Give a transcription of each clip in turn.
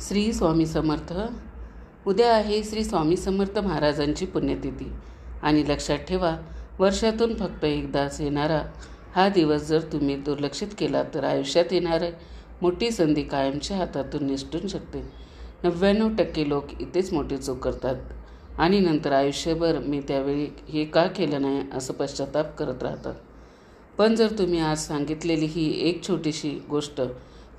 श्री स्वामी समर्थ. उद्या आहे श्री स्वामी समर्थ महाराजांची पुण्यतिथी आणि लक्षात ठेवा, वर्षातून फक्त एकदाच येणारा हा दिवस जर तुम्ही दुर्लक्षित केला तर आयुष्यात येणारी मोठी संधी कायमच्या हातातून निसटून शकते. 99% लोक इथेच मोठी चूक करतात आणि नंतर आयुष्यभर मी त्यावेळी हे का केलं नाही असं पश्चाताप करत राहतात. पण जर तुम्ही आज सांगितलेली ही एक छोटीशी गोष्ट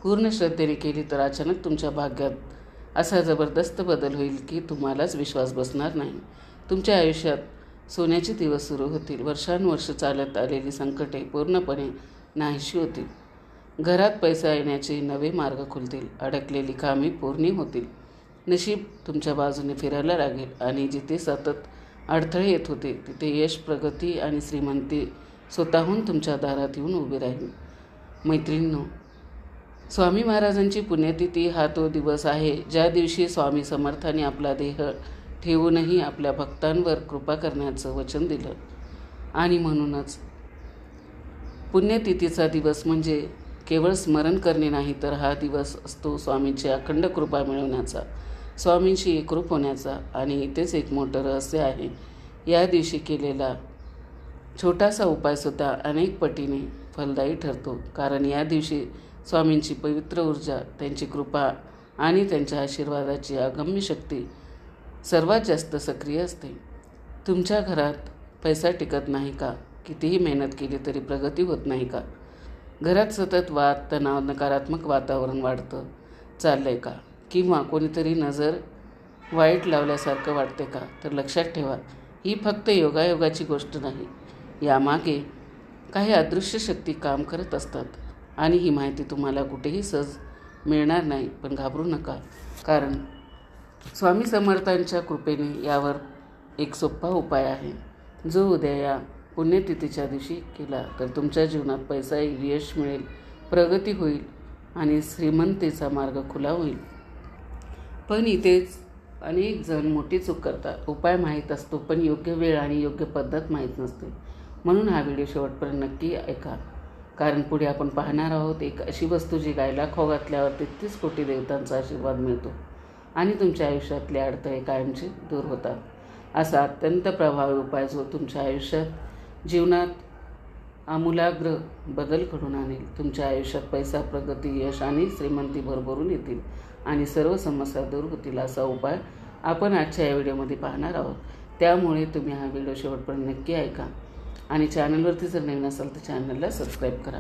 पूर्ण श्रद्धेने केली तर अचानक तुमच्या भाग्यात असा जबरदस्त बदल होईल की तुम्हालाच विश्वास बसणार नाही. तुमच्या आयुष्यात सोन्याचे दिवस सुरू होतील. वर्षानुवर्ष चालत आलेली संकटे पूर्णपणे नाहीशी होतील. घरात पैसा येण्याचे नवे मार्ग खुलतील. अडकलेली कामे पूर्ण होतील. नशीब तुमच्या बाजूने फिरायला लागेल आणि जिथे सतत अडथळे येत होते तिथे यश, प्रगती आणि श्रीमंती स्वतःहून तुमच्या दारात येऊन उभी राहील. मैत्रिणींनो, स्वामी महाराजांची पुण्यतिथी हा तो दिवस आहे ज्या दिवशी स्वामी समर्थांनी आपला देह ठेवूनही आपल्या भक्तांवर कृपा करण्याचं वचन दिलं. आणि म्हणूनच पुण्यतिथीचा दिवस म्हणजे केवळ स्मरण करणे नाही, तर हा दिवस असतो स्वामींची अखंड कृपा मिळवण्याचा, स्वामींशी एकरूप होण्याचा. आणि इथेच एक मोठं रहस्य आहे. या दिवशी केलेला छोटासा उपायसुद्धा अनेक पटीने फलदायी ठरतो. कारण या दिवशी स्वामींची पवित्र ऊर्जा, त्यांची कृपा आणि त्यांच्या आशीर्वादाची अगम्य शक्ती सर्वात जास्त सक्रिय असते. तुमच्या घरात पैसा टिकत नाही का? कितीही मेहनत केली तरी प्रगती होत नाही का? घरात सतत वाद, तणाव, नकारात्मक वातावरण वाढतं चाललंय का? किंवा कोणीतरी नजर वाईट लावल्यासारखं वाटते का? तर लक्षात ठेवा, ही फक्त योगायोगाची गोष्ट नाही. यामागे काही अदृश्य शक्ती काम करत असतात आणि ही माहिती तुम्हाला कुठेही सहज मिळणार नाही. पण घाबरू नका, कारण स्वामी समर्थांच्या कृपेने यावर एक सोपा उपाय आहे, जो उद्या या पुण्यतिथीच्या दिवशी केला तर तुमच्या जीवनात पैसा येईल, यश मिळेल, प्रगती होईल आणि श्रीमंतीचा मार्ग खुला होईल. पण इथेच अनेक जण मोठी चूक करतात. उपाय माहीत असतो पण योग्य वेळ आणि योग्य पद्धत माहीत नसते. म्हणून हा व्हिडिओ शेवटपर्यंत नक्की ऐका, कारण पुढे आपण पाहणार आहोत एक अशी वस्तू जी गायला खाऊ घातल्यावर 33 कोटी देवतांचा आशीर्वाद मिळतो आणि तुमच्या आयुष्यातले अडथळे कायमचे दूर होतात. असा अत्यंत प्रभावी उपाय जो तुमच्या आयुष्यात, जीवनात आमूलाग्र बदल घडून आणेल. तुमच्या आयुष्यात पैसा, प्रगती, यश आणि श्रीमंती भरभरून येतील आणि सर्व समस्या दूर होतील. असा उपाय आपण आजच्या या व्हिडिओमध्ये पाहणार आहोत. त्यामुळे तुम्ही हा व्हिडिओ शेवटपर्यंत नक्की ऐका आणि चॅनलवरती जर नवीन असाल तर चॅनलला सबस्क्राईब करा.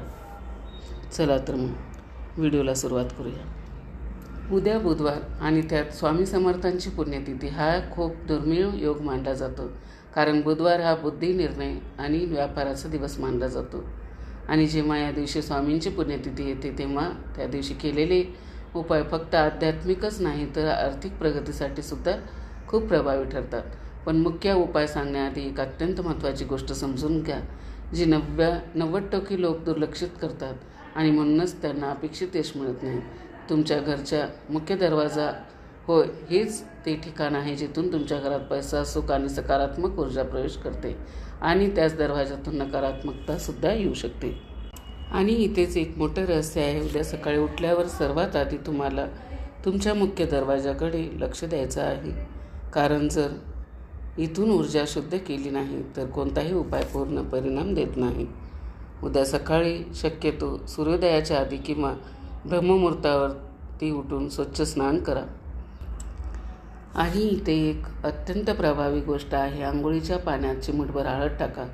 चला तर मग व्हिडिओला सुरुवात करूया. उद्या बुधवार आणि त्यात स्वामी समर्थांची पुण्यतिथी हा खूप दुर्मिळ योग मानला जातो. कारण बुधवार हा बुद्धी, निर्णय आणि व्यापाराचा दिवस मानला जातो. आणि जेव्हा या दिवशी स्वामींची पुण्यतिथी येते तेव्हा त्या दिवशी केलेले उपाय फक्त आध्यात्मिकच नाही तर आर्थिक प्रगतीसाठी सुद्धा खूप प्रभावी ठरतात. पण मुख्य उपाय सांगण्याआधी एक अत्यंत महत्त्वाची गोष्ट समजून घ्या, जी 90% लोक दुर्लक्षित करतात आणि म्हणूनच त्यांना अपेक्षित यश मिळत नाही. तुमच्या घरच्या मुख्य दरवाजा, होय, हेच ते ठिकाण आहे जिथून तुमच्या घरात पैसा, सुख आणि सकारात्मक ऊर्जा प्रवेश करते आणि त्याच दरवाजातून नकारात्मकतासुद्धा येऊ शकते. आणि इथेच एक मोठं रहस्य आहे. उद्या सकाळी उठल्यावर सर्वात आधी तुम्हाला तुमच्या मुख्य दरवाजाकडे लक्ष द्यायचं आहे. कारण जर इथून ऊर्जा शुद्ध केली नाही तर कोणताही उपाय पूर्ण परिणाम देत नाही. उद्या सकाळी शक्यतो सूर्योदयाच्या आधी किंवा ब्रह्ममुहूर्तावरती उठून स्वच्छ स्नान करा. आणि इथे एक अत्यंत प्रभावी गोष्ट आहे. आंघोळीच्या पाण्यात चिमूटभर हळद टाका.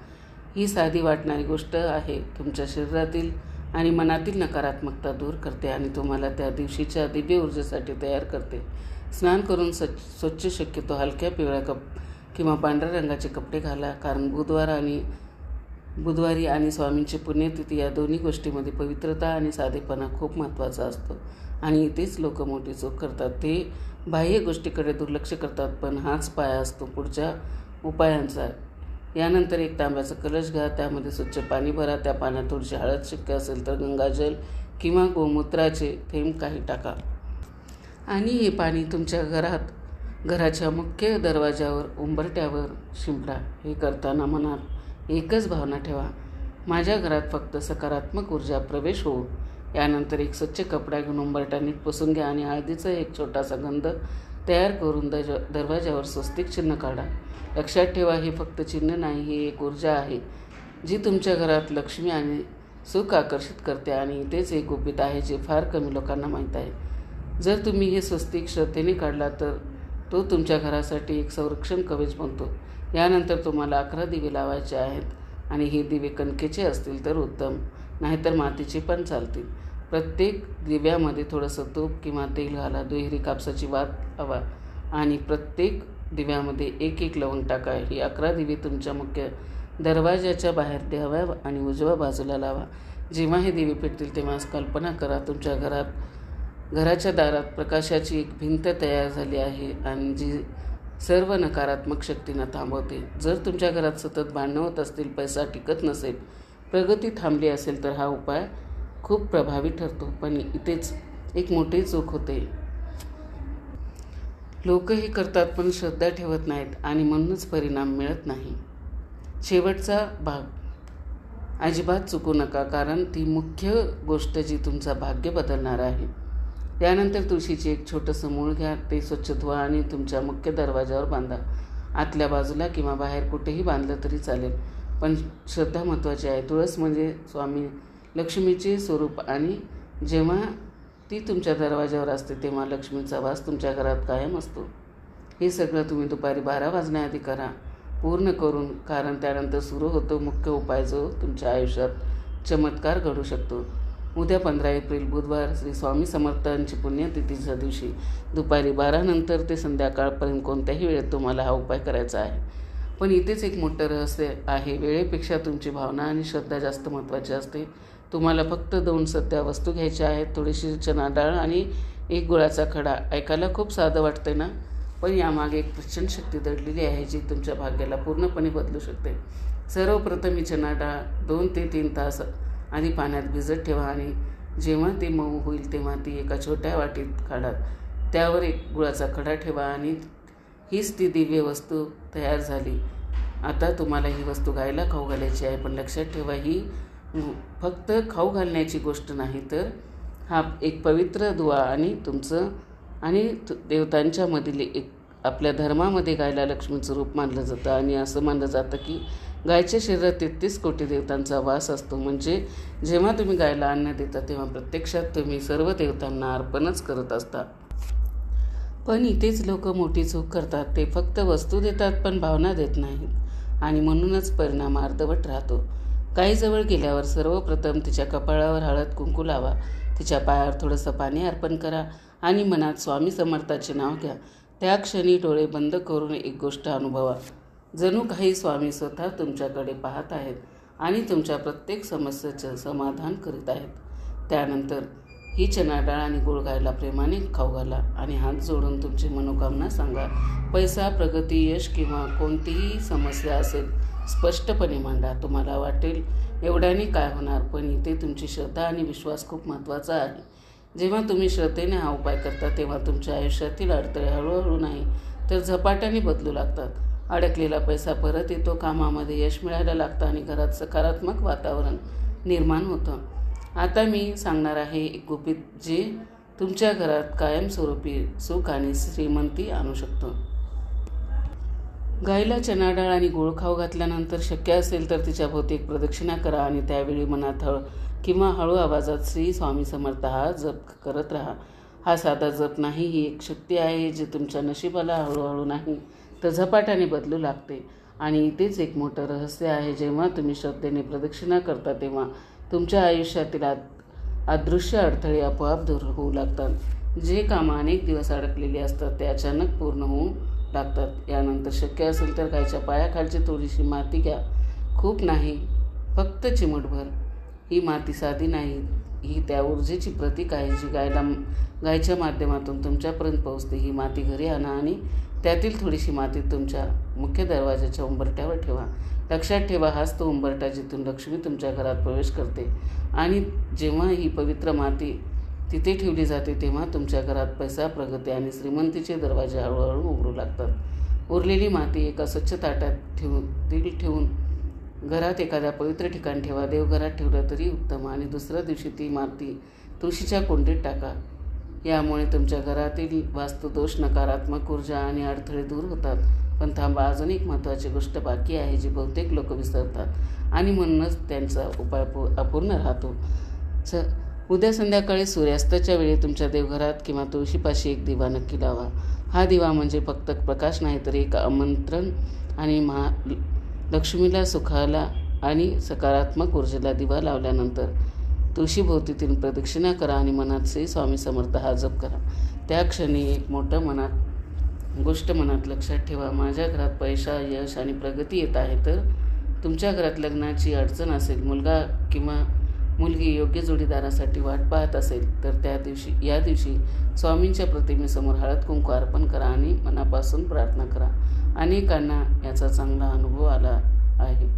ही साधी वाटणारी गोष्ट आहे, तुमच्या शरीरातील आणि मनातील नकारात्मकता दूर करते आणि तुम्हाला त्या दिवशीच्या दिव्य ऊर्जेसाठी तयार करते. स्नान करून स्वच्छ, शक्यतो हलक्या पिवळ्या किंवा पांढऱ्या रंगाचे कपडे घाला. कारण बुधवारी आणि स्वामींची पुण्यतिथी या दोन्ही गोष्टींमध्ये पवित्रता आणि साधेपणा खूप महत्त्वाचा असतो. आणि इथेच लोक मोठी चूक करतात. ते बाह्य गोष्टीकडे दुर्लक्ष करतात, पण हाच पाया असतो पुढच्या उपायांचा. यानंतर एक तांब्याचा कलश घ्या, त्यामध्ये स्वच्छ पाणी भरा. त्या पाण्यात थोडीशी हळद, शक्य असेल तर गंगाजल किंवा गोमूत्राचे थेंब काही टाका आणि हे पाणी तुमच्या घराच्या मुख्य दरवाजावर, उंबरठ्यावर शिंपडा. हे करताना मनात एकच भावना ठेवा, माझ्या घरात फक्त सकारात्मक ऊर्जा प्रवेश होऊ यानंतर एक स्वच्छ कपडा घेऊन उंबरठा नीट पुसून घ्या आणि हळदीचा एक छोटासा गंध तयार करून दरवाजावर स्वस्तिक चिन्ह काढा. लक्षात ठेवा, हे फक्त चिन्ह नाही, ही एक ऊर्जा आहे जी तुमच्या घरात लक्ष्मी आणि सुख आकर्षित करते आणि तेच एक गुपित आहे जे फार कमी लोकांना माहीत आहे. जर तुम्ही हे स्वस्तिक श्रद्धेने काढला तर तो तुमच्या घरासाठी एक संरक्षण कवच बनतो. यानंतर तुम्हाला 11 दिवे लावायचे आहेत आणि हे दिवे कणकेचे असतील तर उत्तम, नाहीतर मातीचे पण चालतील. प्रत्येक दिव्यामध्ये थोडंसं तूप किंवा तेल घाला. दुहेरी कापसाची वात लावा आणि प्रत्येक दिव्यामध्ये एक एक लवंग टाका. ही 11 दिवे तुमच्या मुख्य दरवाजाच्या बाहेर डाव्या आणि उजव्या बाजूला लावा. जेव्हा हे दिवे पेटतील तेव्हा कल्पना करा तुमच्या घराच्या दारात प्रकाशाची एक भिंत तयार झाली आहे आणि जी सर्व नकारात्मक शक्तींना थांबवते. जर तुमच्या घरात सतत भांडणं होत असतील, पैसा टिकत नसेल, प्रगती थांबली असेल तर हा उपाय खूप प्रभावी ठरतो. पण इथेच एक मोठी चूक होते. लोक हे करतात पण श्रद्धा ठेवत नाहीत आणि म्हणूनच परिणाम मिळत नाही. शेवटचा भाग अजिबात चुकू नका, कारण ती मुख्य गोष्ट जी तुमचा भाग्य बदलणार आहे. त्यानंतर तुळशीचे एक छोटंसं मूळ घ्या. ते स्वच्छ धुवा आणि तुमच्या मुख्य दरवाजावर बांधा. आतल्या बाजूला किंवा बाहेर कुठेही बांधलं तरी चालेल, पण श्रद्धा महत्त्वाची आहे. तुळस म्हणजे स्वामी लक्ष्मीचे स्वरूप आणि जेव्हा ती तुमच्या दरवाजावर असते तेव्हा लक्ष्मीचा वास तुमच्या घरात कायम असतो. हे सगळं तुम्ही दुपारी 12 वाजण्याआधी करा पूर्ण करून, कारण त्यानंतर सुरू होतो मुख्य उपाय जो तुमच्या आयुष्यात चमत्कार घडू शकतो. उद्या 15 एप्रिल बुधवार श्री स्वामी समर्थांची पुण्यतिथीच्या दिवशी दुपारी 12 नंतर ते संध्याकाळपर्यंत कोणत्याही वेळेत तुम्हाला हा उपाय करायचा आहे. पण इथेच एक मोठं रहस्य आहे. वेळेपेक्षा तुमची भावना आणि श्रद्धा जास्त महत्त्वाची असते. तुम्हाला फक्त 2 सध्या वस्तू घ्यायच्या आहेत, थोडीशी चणा डाळ आणि एक गुळाचा खडा. ऐकायला खूप साधं वाटते ना, पण यामागे एक प्रचंड शक्ती दडलेली आहे जी तुमच्या भाग्याला पूर्णपणे बदलू शकते. सर्वप्रथम ही चणा डाळ 2 ते 3 तास आधी पाण्यात भिजत ठेवा आणि जेव्हा ती मऊ होईल तेव्हा ती एका छोट्या वाटीत काढा. त्यावर एक गुळाचा खडा ठेवा आणि हीच ती दिव्य वस्तू तयार झाली. आता तुम्हाला ही वस्तू गायला खाऊ घालायची आहे, पण लक्षात ठेवा, ही फक्त खाऊ घालण्याची गोष्ट नाही, तर हा एक पवित्र दुवा आणि तुमचं आणि देवतांच्यामधील एक आपल्या धर्मामध्ये गायला लक्ष्मीचं रूप मानलं जातं आणि असं मानलं जातं की गायच्या शरीरात 33 कोटी देवतांचा वास असतो. म्हणजे जेव्हा तुम्ही गायला अन्न देता तेव्हा प्रत्यक्षात तुम्ही सर्व देवतांना अर्पणच करत असता. पण इथेच लोक मोठी चूक करतात. ते फक्त वस्तू देतात पण भावना देत नाहीत आणि म्हणूनच परिणाम अर्धवट राहतो. गायीजवळ गेल्यावर सर्वप्रथम तिच्या कपाळावर हळद कुंकू लावा. तिच्या पायावर थोडंसं पाणी अर्पण करा आणि मनात स्वामी समर्थाचे नाव घ्या. त्या क्षणी डोळे बंद करून एक गोष्ट अनुभवा, जणू काही स्वामी स्वतः तुमच्याकडे पाहत आहेत आणि तुमच्या प्रत्येक समस्येचं समाधान करीत आहेत. त्यानंतर ही चणा डाळ आणि गूळ गायला प्रेमाने खाऊ घाला आणि हात जोडून तुमची मनोकामना सांगा. पैसा, प्रगती, यश किंवा कोणतीही समस्या असेल स्पष्टपणे मांडा. तुम्हाला वाटेल एवढ्याने काय होणार, पण इथे तुमची श्रद्धा आणि विश्वास खूप महत्त्वाचा आहे. जेव्हा तुम्ही श्रद्धेने हा उपाय करता तेव्हा तुमच्या आयुष्यातील अडथळे हळूहळू नाही तर झपाट्याने बदलू लागतात. अडकलेला पैसा परत येतो, कामामध्ये यश मिळायला लागतं आणि घरात सकारात्मक वातावरण निर्माण होतं. आता मी सांगणार आहे एक गुपित जे तुमच्या घरात कायमस्वरूपी सुख आणि श्रीमंती आणू शकतो. गायीला चणा डाळ आणि गूळ खाऊ घातल्यानंतर शक्य असेल तर तिच्या भोवती एक प्रदक्षिणा करा आणि त्यावेळी मनात किंवा हळू आवाजात श्री स्वामी समर्थ हा जप करत राहा. हा साधा जप नाही, ही एक शक्ती आहे जी तुमच्या नशिबाला हळूहळू नाही तर झपाट्याने बदलू लागते. आणि इथेच एक मोठं रहस्य आहे. जेव्हा तुम्ही श्रद्धेने प्रदक्षिणा करता तेव्हा तुमच्या आयुष्यातील अदृश्य अडथळे आपोआप दूर होऊ लागतात. जे कामं अनेक दिवस अडकलेली असतात ते अचानक पूर्ण होऊ लागतात. यानंतर शक्य असेल तर गायच्या पायाखालची थोडीशी माती घ्या. खूप नाही, फक्त चिमूटभर. ही माती साधी नाही, ही त्या ऊर्जेची प्रतीक आहे जी गायच्या माध्यमातून तुमच्यापर्यंत पोहोचते. ही माती घरी आणा आणि त्यातील थोडीशी माती तुमच्या मुख्य दरवाजाच्या उंबरठ्यावर ठेवा. लक्षात ठेवा, हाच तो उंबरठा जिथून लक्ष्मी तुमच्या घरात प्रवेश करते आणि जेव्हा ही पवित्र माती तिथे ठेवली जाते तेव्हा तुमच्या घरात पैसा, प्रगती आणि श्रीमंतीचे दरवाजे हळूहळू उघडू लागतात. उरलेली माती एका स्वच्छ ताटात ठेवून घरात एखाद्या पवित्र ठिकाणी ठेवा. देवघरात ठेवलं तरी उत्तम आणि दुसऱ्या दिवशी ती माती तुळशीच्या कुंडीत टाका. यामुळे तुमच्या घरातील वास्तुदोष, नकारात्मक ऊर्जा आणि अडथळे दूर होतात. पण थांबा, अजून एक महत्त्वाची गोष्ट बाकी आहे जी बहुतेक लोक विसरतात आणि म्हणूनच त्यांचा उपाय अपूर्ण राहतो. उद्या संध्याकाळी सूर्यास्ताच्या वेळी तुमच्या देवघरात किंवा तुळशीपाशी एक दिवा नक्की लावा. हा दिवा म्हणजे फक्त प्रकाश नाही, तर एक आमंत्रण आणि लक्ष्मीला, सुखाला आणि सकारात्मक ऊर्जेला दिवा लावल्यानंतर तुळशीभोवती 3 प्रदक्षिणा करा आणि मनात श्री स्वामी समर्थ हा जप करा. त्या क्षणी एक गोष्ट मनात लक्षात ठेवा. माझ्या घरात पैसा, यश आणि प्रगती येत आहे. तर तुमच्या घरात लग्नाची अडचण असेल, मुलगा किंवा मुलगी योग्य जोडीदारासाठी वाट पाहत असेल, तर या दिवशी स्वामींच्या प्रतिमेसमोर हळद कुंकू अर्पण करा आणि मनापासून प्रार्थना करा. अनेकांना याचा चांगला अनुभव आला आहे.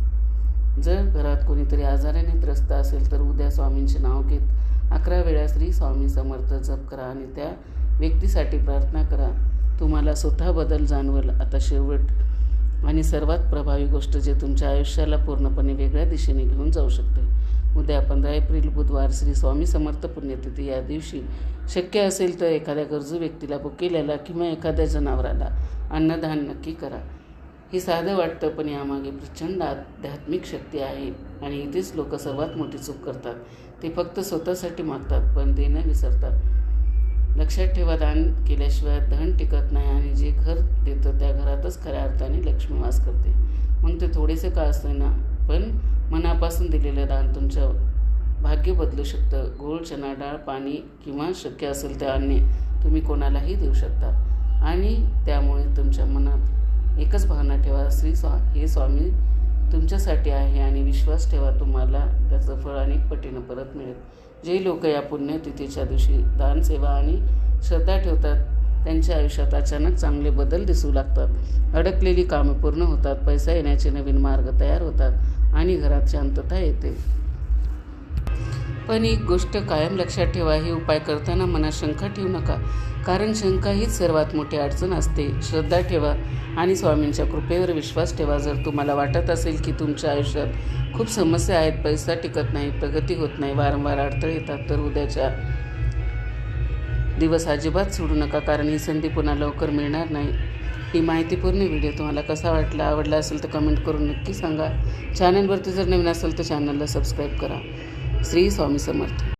जर घरात कोणीतरी आजाराने त्रस्त असेल तर उद्या स्वामींचे नाव घेत 11 वेळा श्री स्वामी समर्थ जप करा आणि त्या व्यक्तीसाठी प्रार्थना करा. तुम्हाला स्वतः बदल जाणवेल. आता शेवट आणि सर्वात प्रभावी गोष्ट, जे तुमच्या आयुष्याला पूर्णपणे वेगळ्या दिशेने घेऊन जाऊ शकते. उद्या 15 एप्रिल बुधवार श्री स्वामी समर्थ पुण्यतिथी. या दिवशी शक्य असेल तर एखाद्या गरजू व्यक्तीला, भुकेल्याला किंवा एखाद्या जनावराला अन्नदान नक्की करा. हे साधं वाटतं, पण यामागे प्रचंड आध्यात्मिक शक्ती आहे आणि इथेच लोक सर्वात मोठी चूक करतात. ते फक्त स्वतःसाठी मागतात पण देणं विसरतात. लक्षात ठेवा, दान केल्याशिवाय धन टिकत नाही आणि जे घर देतं त्या घरातच खऱ्या अर्थाने लक्ष्मी वास करते. मग ते थोडेसे का असेना, पण मनापासून दिलेलं दान तुमचं भाग्य बदलू शकतं. गूळ, चणा डाळ, पाणी किंवा शक्य असेल ते अन्न तुम्ही कोणालाही देऊ शकता. आणि त्यामुळे तुमच्या मनात एकच भावना ठेवा, हे स्वामी तुमच्यासाठी आहे आणि विश्वास ठेवा, तुम्हाला त्याचं फळ अनेक पटीनं परत मिळेल. जे लोक या पुण्यतिथीच्या दिवशी दान, सेवा आणि श्रद्धा ठेवतात त्यांच्या आयुष्यात अचानक चांगले बदल दिसू लागतात. अडकलेली कामं पूर्ण होतात, पैसा येण्याचे नवीन मार्ग तयार होतात आणि घरात शांतता येते. पण एक गोष्ट कायम लक्षात ठेवा, हे उपाय करताना मनात शंका ठेवू नका, कारण शंका हीच सर्वात मोठी अडचण असते. श्रद्धा ठेवा आणि स्वामींच्या कृपेवर विश्वास ठेवा. जर तुम्हाला वाटत असेल की तुमच्या आयुष्यात खूप समस्या आहेत, पैसा टिकत नाही, प्रगती होत नाही, वारंवार अडथळे येतात, तर उद्याच्या दिवस अजिबात सोडू नका, कारण ही संधी पुन्हा लवकर मिळणार नाही. ही माहितीपूर्ण व्हिडिओ तुम्हाला कसा वाटला? आवडला असेल तर कमेंट करून नक्की सांगा. चॅनलवरती जर नवीन असेल तर चॅनलला सबस्क्राईब करा. श्री स्वामी समर्थ.